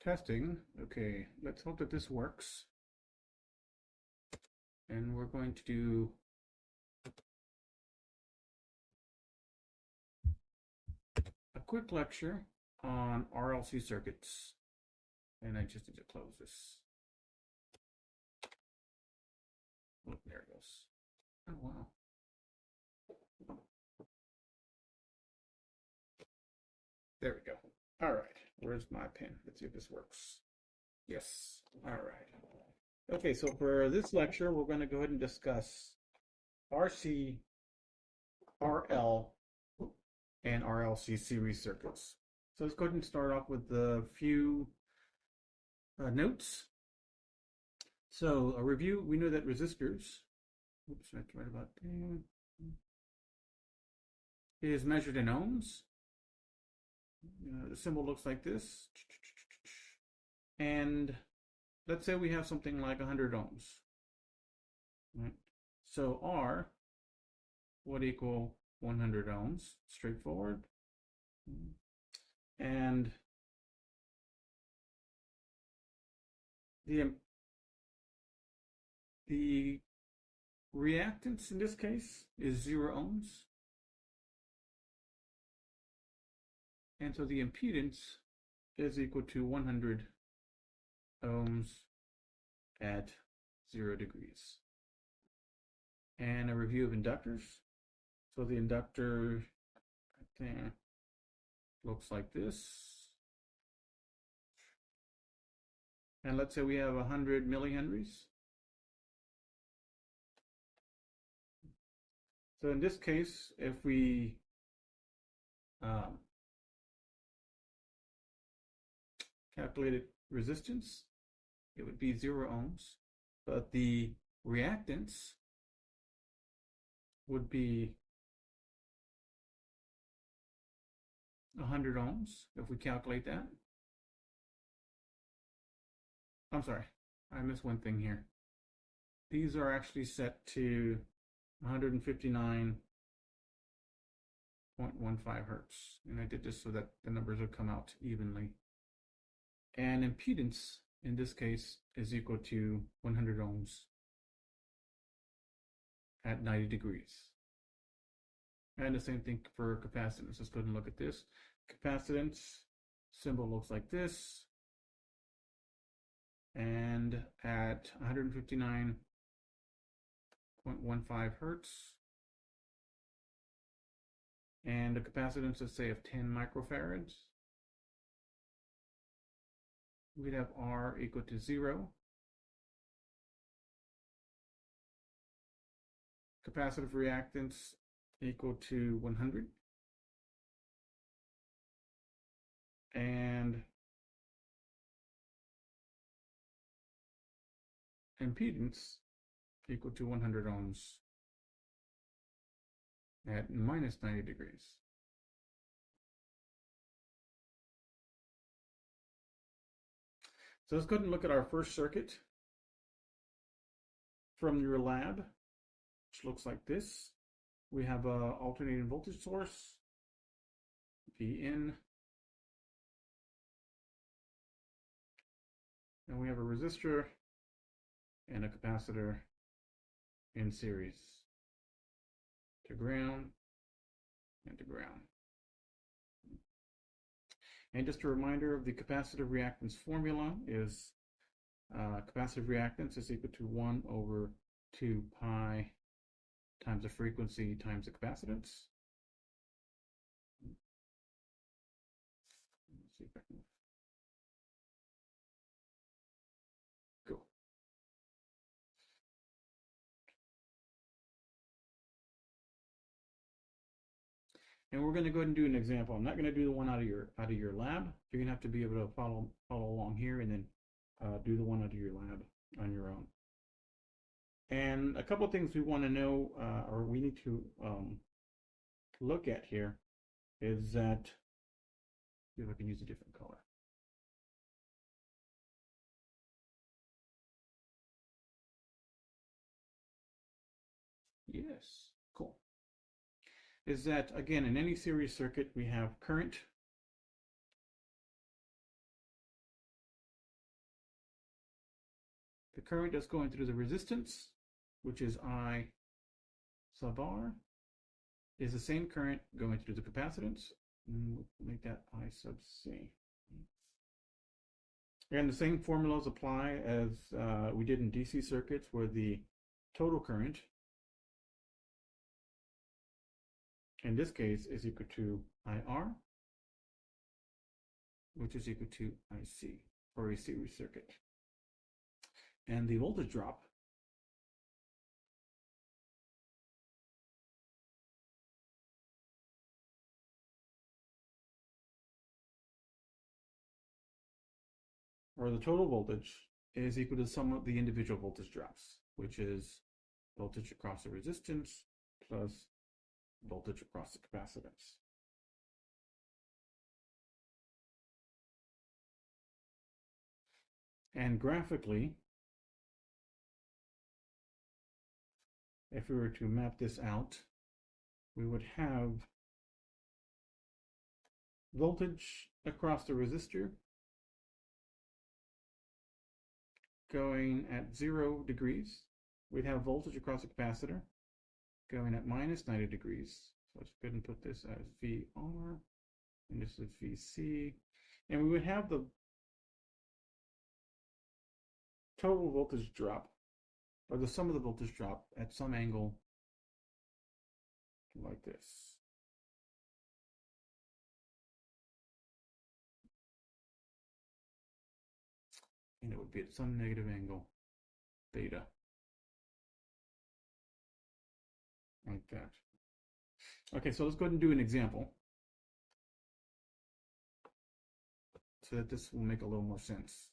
Testing. Okay, let's hope that this works. And we're going to do a quick lecture on RLC circuits. And I just need to close this. Oh, there it goes. Oh, wow. There we go. All right, where's my pen? Let's see if this works. Yes, all right. Okay, so for this lecture, we're going to go ahead and discuss RC, RL, and RLC series circuits. So let's go ahead and start off with a few notes. So a review, we know that resistors, oops, that's right about there, is measured in ohms. The symbol looks like this. And let's say we have something like 100 ohms. Right? So R would equal 100 ohms, straightforward. And the reactance in this case is 0 ohms. And so the impedance is equal to 100 ohms at 0 degrees. And a review of inductors. So the inductor right there looks like this. And let's say we have 100 millihenries. So in this case, if we calculated resistance, it would be 0 ohms, but the reactance would be 100 ohms if we calculate that. I'm sorry, I missed one thing here. These are actually set to 159.15 hertz, and I did this so that the numbers would come out evenly. And impedance in this case is equal to 100 ohms at 90 degrees. And the same thing for capacitance. Let's go ahead and look at this. Capacitance symbol looks like this. And at 159.15 hertz. And a capacitance, let's say, of 10 microfarads. We'd have R equal to 0. Capacitive reactance equal to 100. And impedance equal to 100 ohms at minus 90 degrees. So let's go ahead and look at our first circuit from your lab, which looks like this. We have an alternating voltage source, Vn, and we have a resistor and a capacitor in series to ground and to ground. And just a reminder of the capacitive reactance formula is capacitive reactance is equal to 1 over 2 pi times the frequency times the capacitance. Let's see if I can. Cool. And we're going to go ahead and do an example. I'm not going to do the one out of your lab. You're going to have to be able to follow along here and then do the one out of your lab on your own. And a couple of things we want to know, or we need to look at here, is that, see if I can use a different color. Yes, cool. Is that, again, in any series circuit, we have current current that's going through the resistance, which is I sub R, is the same current going through the capacitance. And we'll make that I sub C. And the same formulas apply as we did in DC circuits, where the total current, in this case, is equal to IR, which is equal to IC for a series circuit. And the voltage drop or the total voltage is equal to the sum of the individual voltage drops, which is voltage across the resistance plus voltage across the capacitance. And graphically, if we were to map this out, we would have voltage across the resistor going at 0 degrees. We'd have voltage across the capacitor going at minus 90 degrees. So let's go ahead and put this as VR, and this is VC. And we would have the total voltage drop, or the sum of the voltage drop, at some angle like this. And it would be at some negative angle, theta. Like that. Okay, so let's go ahead and do an example so that this will make a little more sense.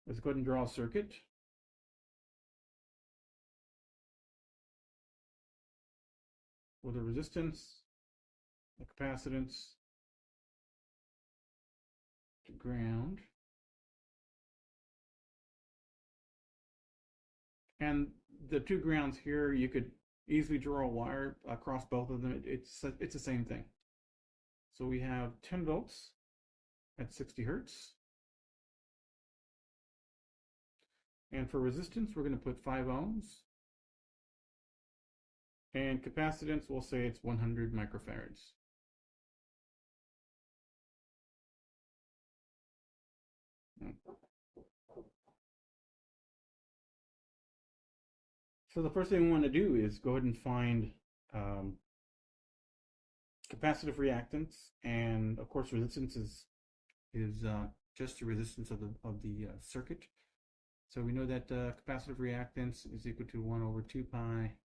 Let's go ahead and draw a circuit. With a resistance, a capacitance to ground. And the two grounds here, you could easily draw a wire across both of them. It's the same thing. So we have 10 volts at 60 hertz. And for resistance, we're going to put 5 ohms. And capacitance, we'll say it's 100 microfarads. So the first thing we want to do is go ahead and find capacitive reactance, and of course resistance is just the resistance of the circuit. So we know that capacitive reactance is equal to 1 over 2 pi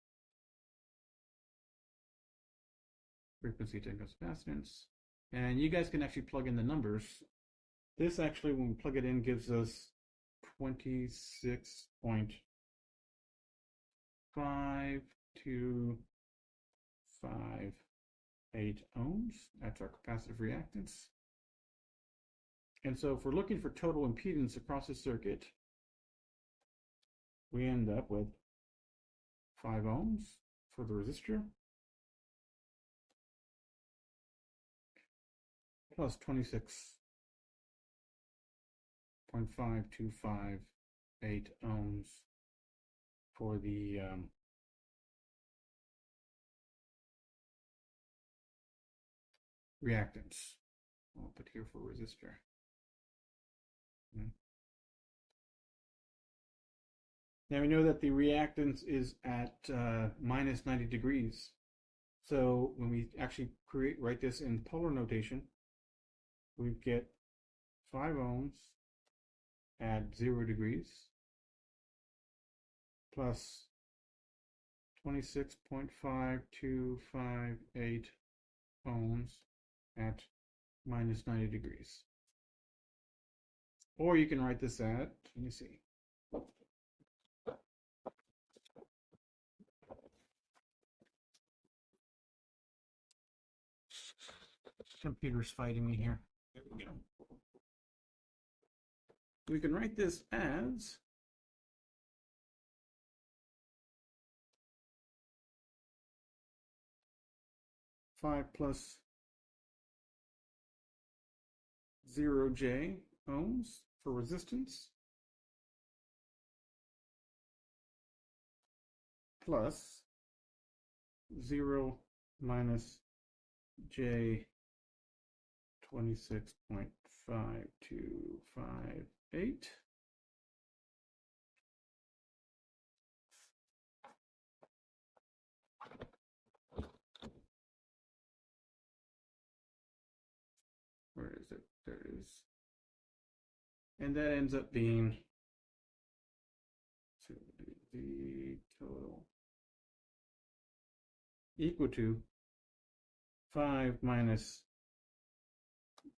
frequency times capacitance. And you guys can actually plug in the numbers. This actually, when we plug it in, gives us 26.5258 ohms. That's our capacitive reactance. And so if we're looking for total impedance across the circuit, we end up with 5 ohms for the resistor plus 26.5258 ohms for the reactance. I'll put here for resistor. Now we know that the reactance is at minus 90 degrees. So when we actually write this in polar notation, we get 5 ohms at 0 degrees plus 26.5258 ohms at minus 90 degrees. Or you can write this at, let me see. Computer's fighting me here. There we go. We can write this as 5 plus 0J ohms for resistance plus 0 minus J 26.5258. Where is it? There it is. And that ends up being the total equal to 5 minus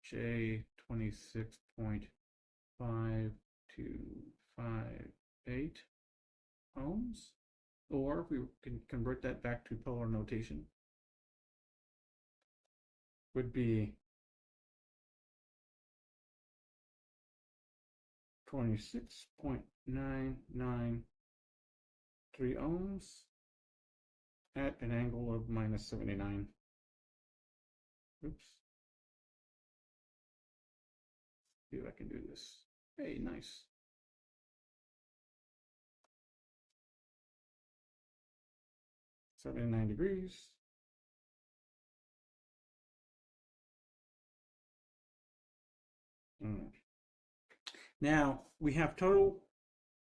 J 26.5258 ohms. Or if we can convert that back to polar notation, would be 26.993 ohms at an angle of minus 79. Oops. See if I can do this. Hey, nice. $79. Now we have total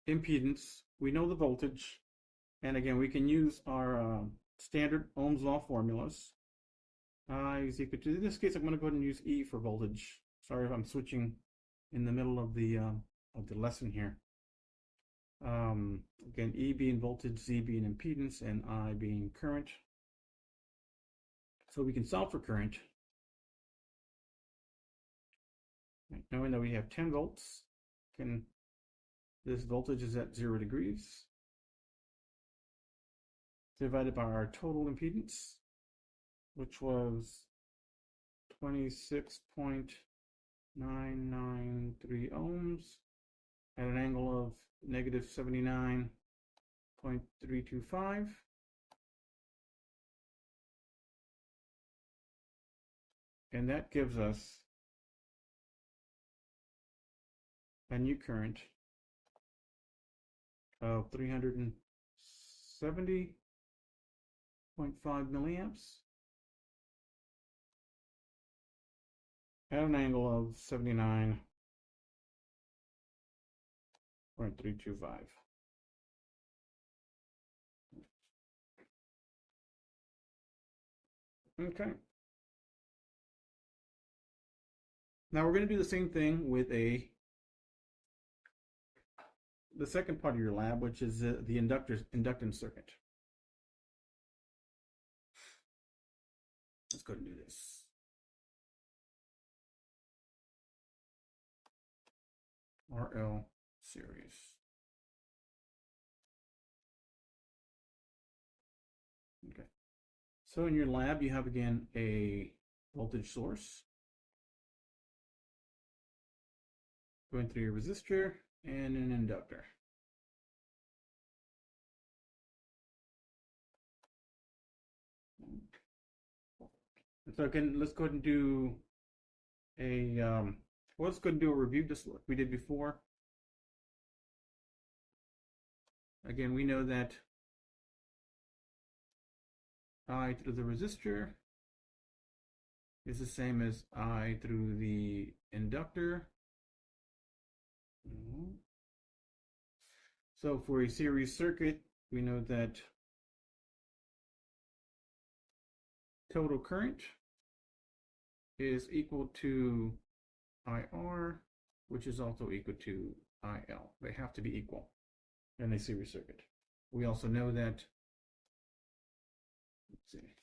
impedance. We know the voltage, and again we can use our standard Ohm's law formulas. I is equal to, in this case, I'm going to go ahead and use E for voltage. Sorry if I'm switching in the middle of the lesson here. Again, E being voltage, Z being impedance, and I being current. So we can solve for current. Right, knowing that we have 10 volts, this voltage is at 0 degrees, divided by our total impedance, which was 26.993 ohms at an angle of negative 79.325. And that gives us a new current of 370.5 milliamps at an angle of 79.325. Okay. Now we're going to do the same thing with the second part of your lab, which is the inductance circuit. Let's go ahead and do this. RL series. Okay. So in your lab, you have again a voltage source going through your resistor and an inductor. So again, let's go ahead and do let's go ahead and do a review just like we did before. Again, we know that I through the resistor is the same as I through the inductor. So for a series circuit, we know that total current is equal to IR, which is also equal to IL. They have to be equal in a series circuit. We also know that, let's see,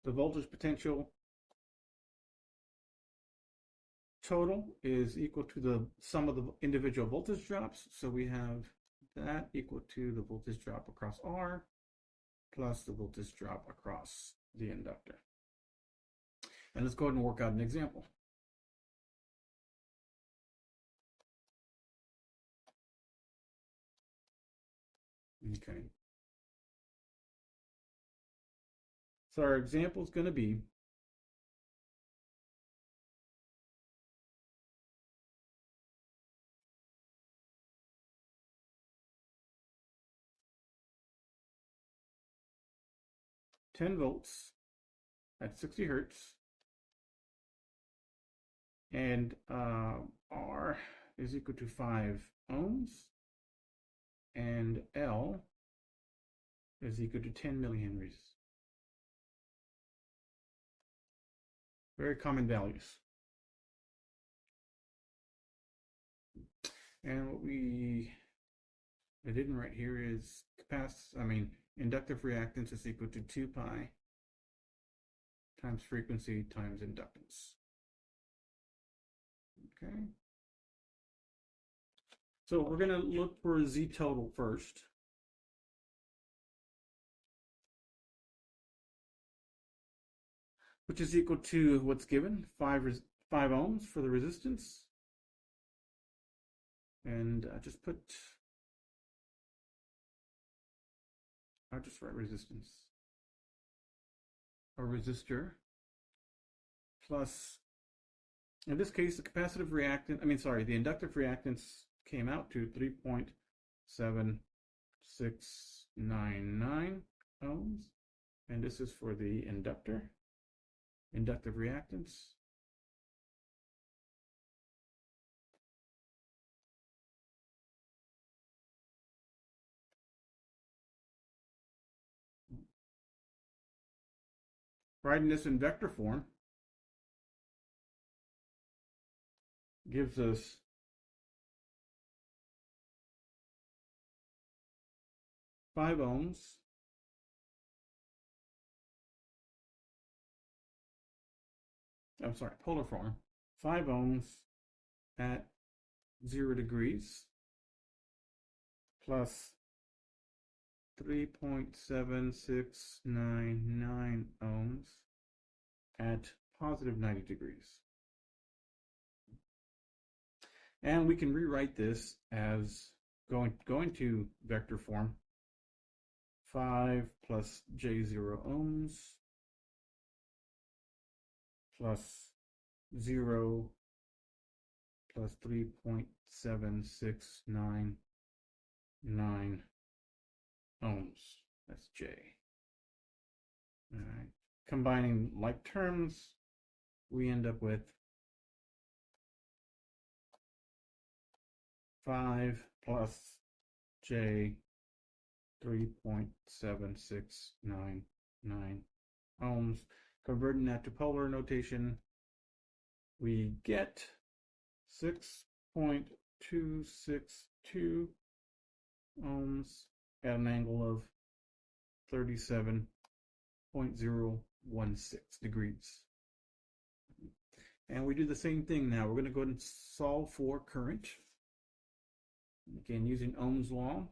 the voltage potential total is equal to the sum of the individual voltage drops. So we have that equal to the voltage drop across R plus the voltage drop across the inductor. And let's go ahead and work out an example. Okay. So our example is going to be 10 volts at 60 hertz, and R is equal to 5 ohms, and L is equal to 10 millihenries. Very common values. And what I didn't write here is inductive reactance is equal to 2 pi times frequency times inductance. Okay. So we're going to look for Z total first. Which is equal to what's given, 5 ohms for the resistance. And I'll just write resistance. A resistor plus, in this case, the capacitive reactant, the inductive reactance came out to 3.7699 ohms. And this is for the inductive reactance. Writing this in vector form gives us five ohms polar form, 5 ohms at 0 degrees plus 3.7699 ohms at positive 90 degrees. And we can rewrite this as going to vector form, 5 plus J0 ohms plus 0 plus 3.7699 ohms. That's J. All right. Combining like terms, we end up with 5 plus J 3.7699 ohms. Converting that to polar notation, we get 6.262 ohms at an angle of 37.016 degrees. And we do the same thing now. We're going to go ahead and solve for current. Again, using Ohm's law.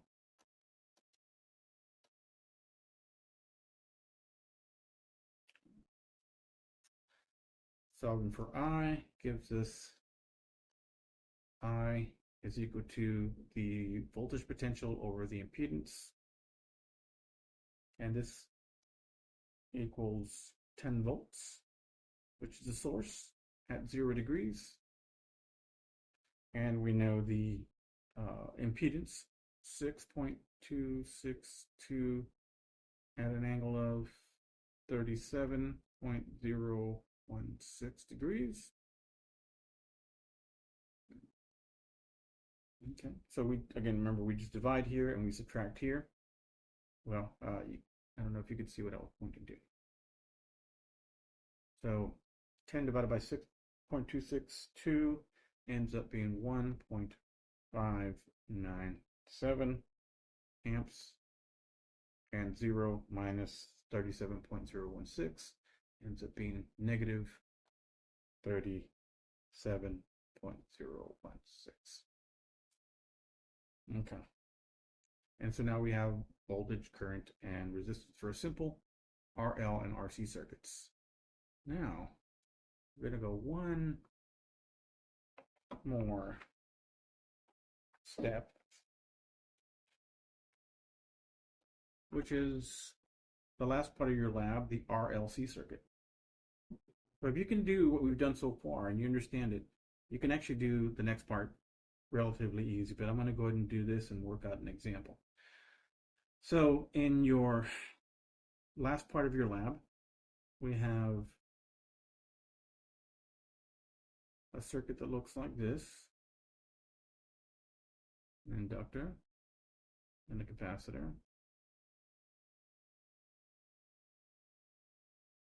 Solving for I gives us I is equal to the voltage potential over the impedance. And this equals 10 volts, which is the source at 0 degrees. And we know the impedance, 6.262 at an angle of 37.016 degrees. Okay, so remember, we just divide here and we subtract here. Well, I don't know if you could see what I was pointing to. So 10 divided by 6.262 ends up being 1.597 amps, and 0 minus 37.016 ends up being negative 37.016. Okay. And so now we have voltage, current, and resistance for a simple RL and RC circuits. Now, we're going to go one more step, which is the last part of your lab, the RLC circuit. But if you can do what we've done so far and you understand it, you can actually do the next part relatively easy. But I'm going to go ahead and do this and work out an example. So in your last part of your lab, we have a circuit that looks like this, an inductor and a capacitor.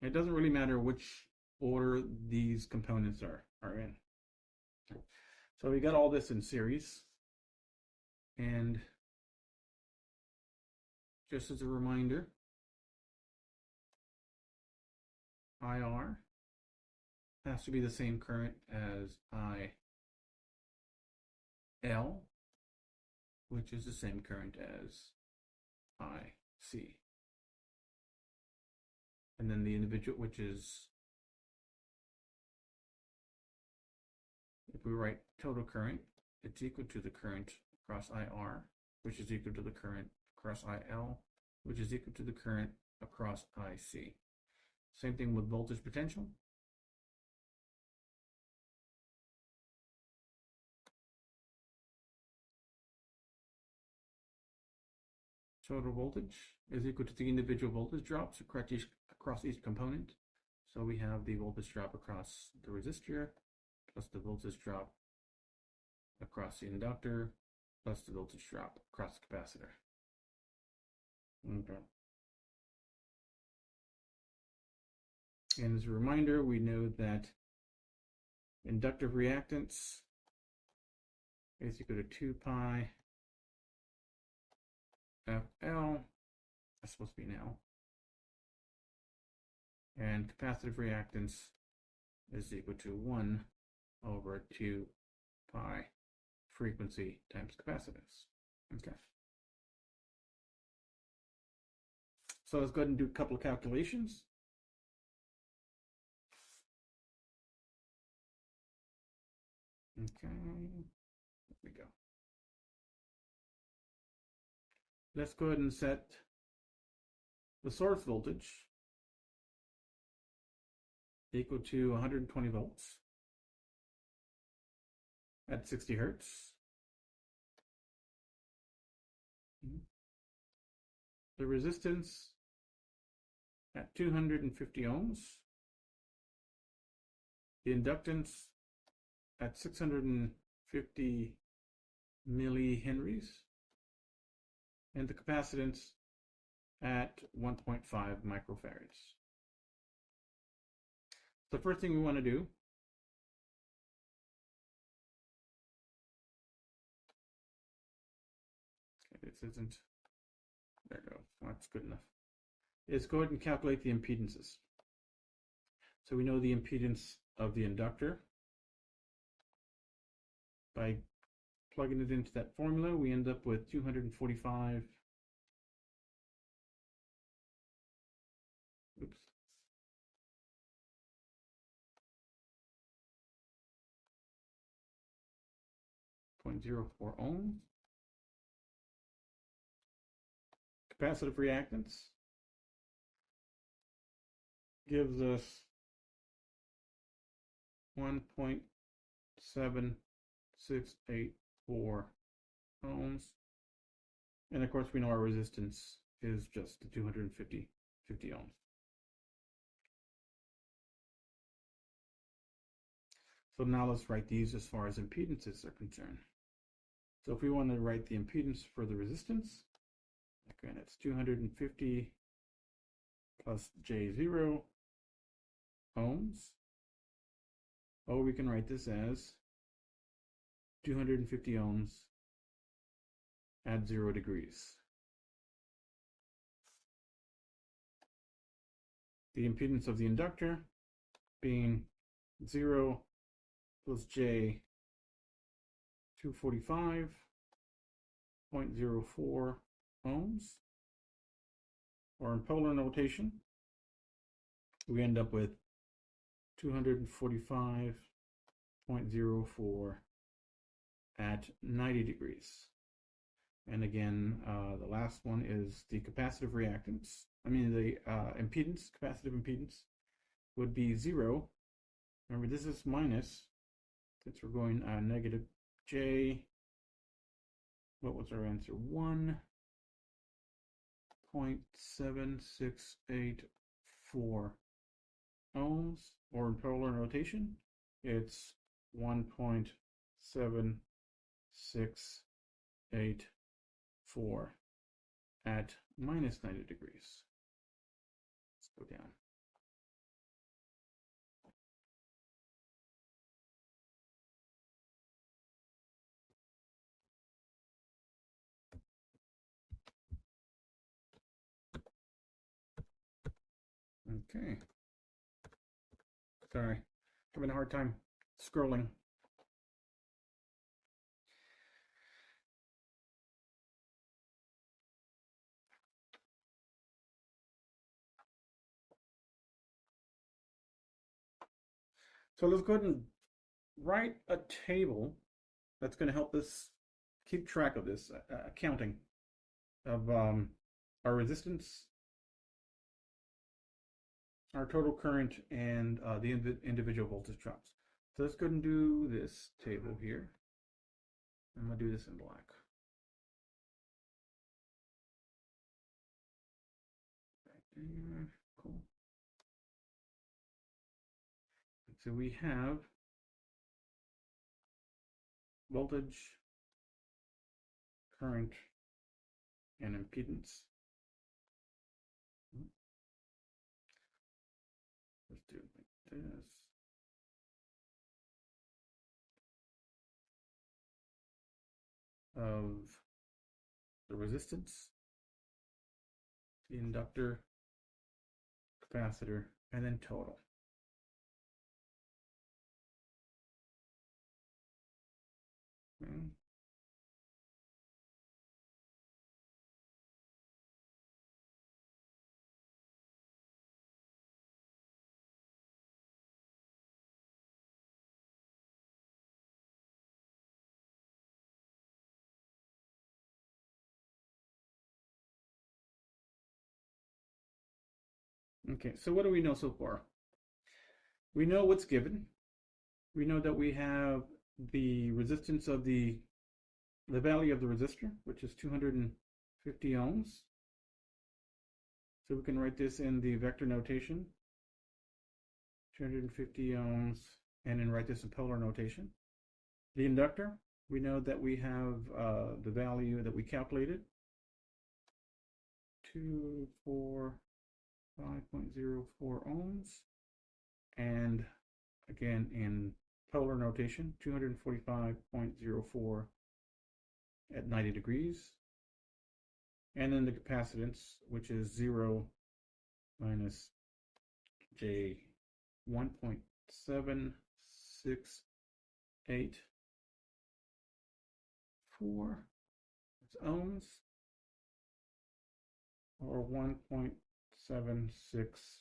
It doesn't really matter which order these components are in. So we got all this in series, and just as a reminder, IR has to be the same current as IL, which is the same current as IC. And then the individual, which is, if we write total current, it's equal to the current across IR, which is equal to the current across IL, which is equal to the current across IC. Same thing with voltage potential. Total voltage is equal to the individual voltage drops across each component. So we have the voltage drop across the resistor, plus the voltage drop across the inductor, plus the voltage drop across the capacitor. Okay. And as a reminder, we know that inductive reactance is equal to 2 pi FL, that's supposed to be now, and capacitive reactance is equal to 1 over 2 pi frequency times capacitance. Okay. So let's go ahead and do a couple of calculations. Okay, there we go. Let's go ahead and set the source voltage equal to 120 volts at 60 hertz. The resistance at 250 ohms. The inductance at 650 millihenries. And the capacitance at 1.5 microfarads. The first thing we want to do this isn't, there we go, that's good enough, is go ahead and calculate the impedances. So we know the impedance of the inductor. By plugging it into that formula, we end up with 245, oops, .04 ohms. Capacitive reactance gives us 1.7684 ohms, and of course we know our resistance is just 250 ohms. So now let's write these as far as impedances are concerned. So if we want to write the impedance for the resistance, again it's 250 plus J0 ohms. Or we can write this as 250 ohms at 0 degrees. The impedance of the inductor being 0 plus J 245.04 ohms, or in polar notation, we end up with 245.04 at 90 degrees. And again, the last one is the capacitive reactance. I mean, the impedance, capacitive impedance, would be 0. Remember, this is minus, since we're going negative J. What was our answer? 1.0 1.7684 ohms, or in polar notation, it's 1.7684 at minus 90 degrees. Let's go down. Okay. Sorry, having a hard time scrolling. So let's go ahead and write a table that's going to help us keep track of this accounting of our resistance, our total current, and the individual voltage drops. So let's go ahead and do this table here. I'm going to do this in black. Cool. So we have voltage, current, and impedance. Let's do it like this. Of the resistance, the inductor, capacitor, and then total. Okay, so what do we know so far? We know what's given. We know that we have the resistance of the value of the resistor, which is 250 ohms. So we can write this in the vector notation, 250 ohms, and then write this in polar notation. The inductor, we know that we have the value that we calculated, 245.04 ohms, and again in polar notation, 245.04 at 90 degrees. And then the capacitance, which is 0 minus J 1.7684 ohms, or 1.76.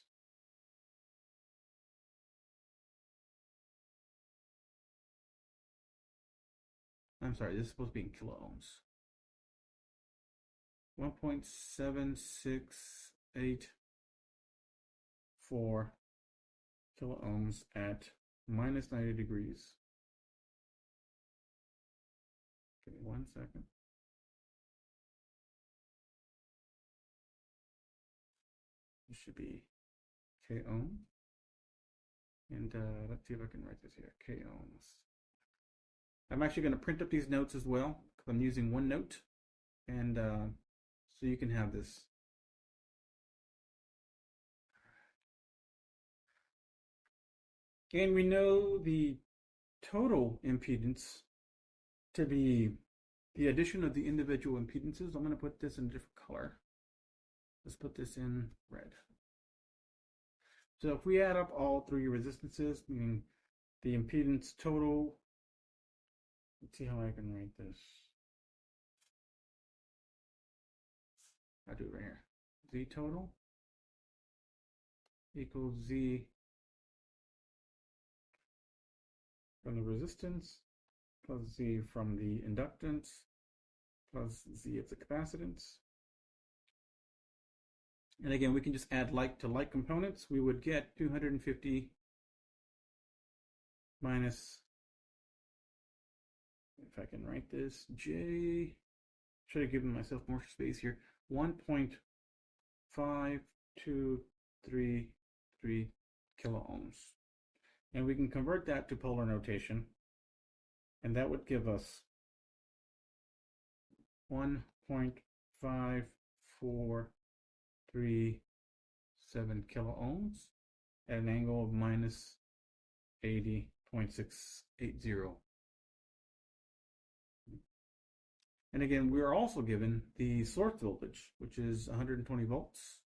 I'm sorry, this is supposed to be in kilo ohms. 1.7684 kilo ohms at minus 90 degrees. Give me 1 second. This should be K ohm. And let's see if I can write this here, K ohms. I'm actually going to print up these notes as well, because I'm using OneNote. And so you can have this. And we know the total impedance to be the addition of the individual impedances. I'm going to put this in a different color. Let's put this in red. So if we add up all three resistances, meaning the impedance total, let's see how I can write this. I'll do it right here. Z total equals Z from the resistance plus Z from the inductance plus Z of the capacitance. And again, we can just add like to like components. We would get 250 minus, if I can write this, J, should have given myself more space here, 1.7684 1.5233 kilo ohms. And we can convert that to polar notation, and that would give us 1.5437 kilo ohms at an angle of minus 80.680. And again, we are also given the source voltage, which is 120 volts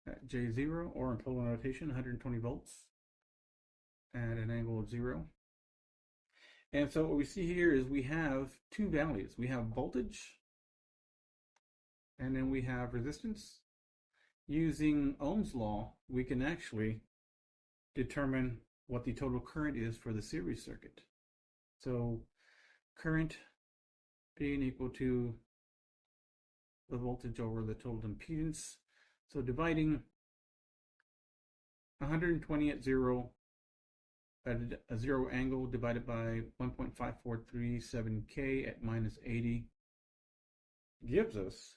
at J0, or in polar notation, 120 volts at an angle of 0. And so what we see here is we have two values. We have voltage, and then we have resistance. Using Ohm's law, we can actually determine what the total current is for the series circuit. So current being equal to the voltage over the total impedance. So dividing 120 at zero at a zero angle divided by 1.5437K at minus 80 gives us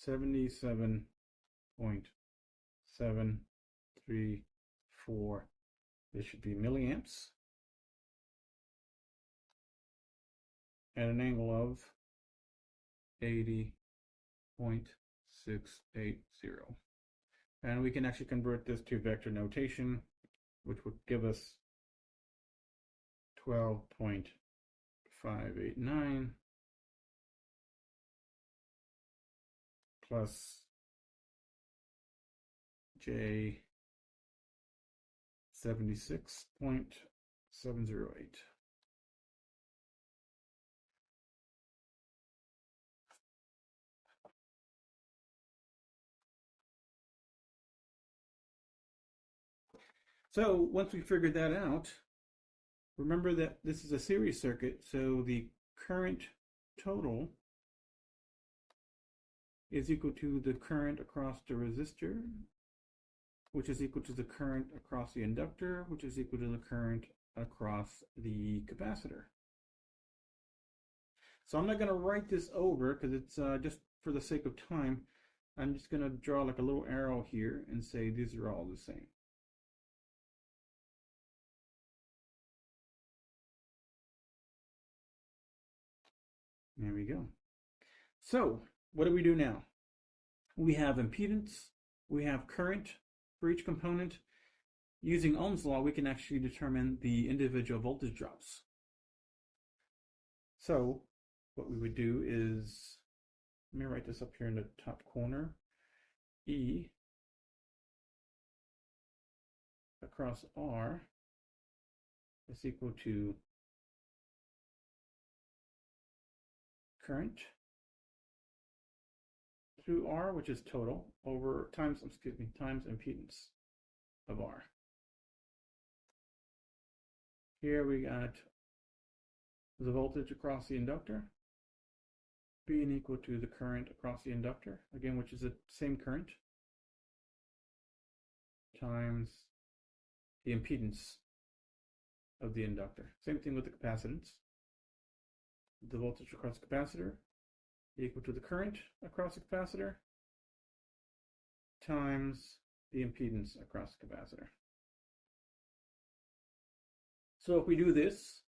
77.734. This should be milliamps at an angle of 80.680. And we can actually convert this to vector notation, which would give us 12.589 plus J 76.708. So once we figured that out, remember that this is a series circuit, so the current total is equal to the current across the resistor, which is equal to the current across the inductor, which is equal to the current across the capacitor. So I'm not going to write this over because it's just for the sake of time. I'm just going to draw like a little arrow here and say these are all the same. There we go. So what do we do now? We have impedance, we have current for each component. Using Ohm's law, we can actually determine the individual voltage drops. So what we would do is, let me write this up here in the top corner. E across R is equal to current through R, which is total, over times impedance of R. Here we got the voltage across the inductor being equal to the current across the inductor, again, which is the same current, times the impedance of the inductor. Same thing with the capacitance. The voltage across the capacitor equal to the current across the capacitor times the impedance across the capacitor. So if we do this,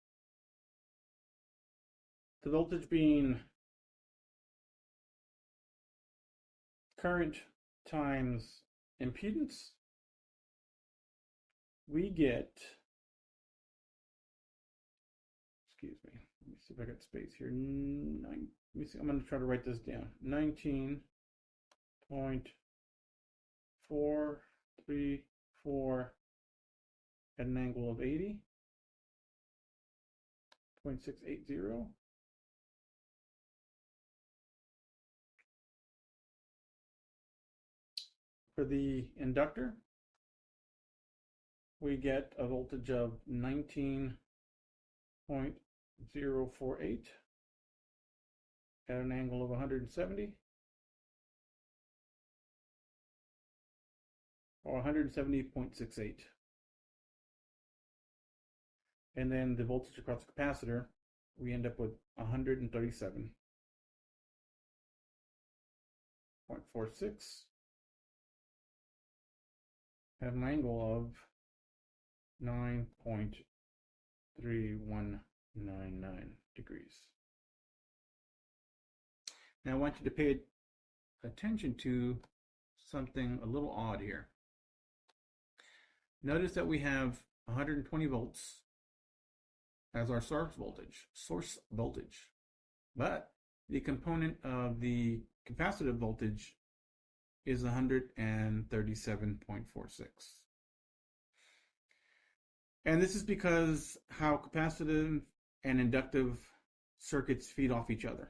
the voltage being current times impedance, we get, excuse me, let me see if I got space here. Let me see, I'm going to try to write this down. 19.434 at an angle of 80.680. For the inductor, we get a voltage of 19.048 at an angle of 170, or 170.68. And then the voltage across the capacitor, we end up with 137. 0.46 at an angle of 9.3199 degrees. Now I want you to pay attention to something a little odd here. Notice that we have 120 volts as our source voltage, but the component of the capacitive voltage is 137.46. And this is because how capacitive and inductive circuits feed off each other.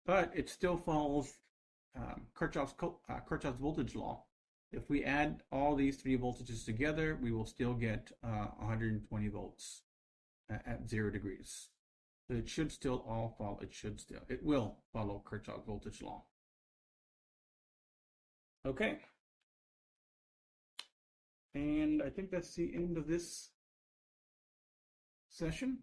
But it still follows Kirchhoff's voltage law. If we add all these three voltages together, we will still get 120 volts at 0 degrees. So it should still all follow, it will follow Kirchhoff's voltage law. Okay. And I think that's the end of this session.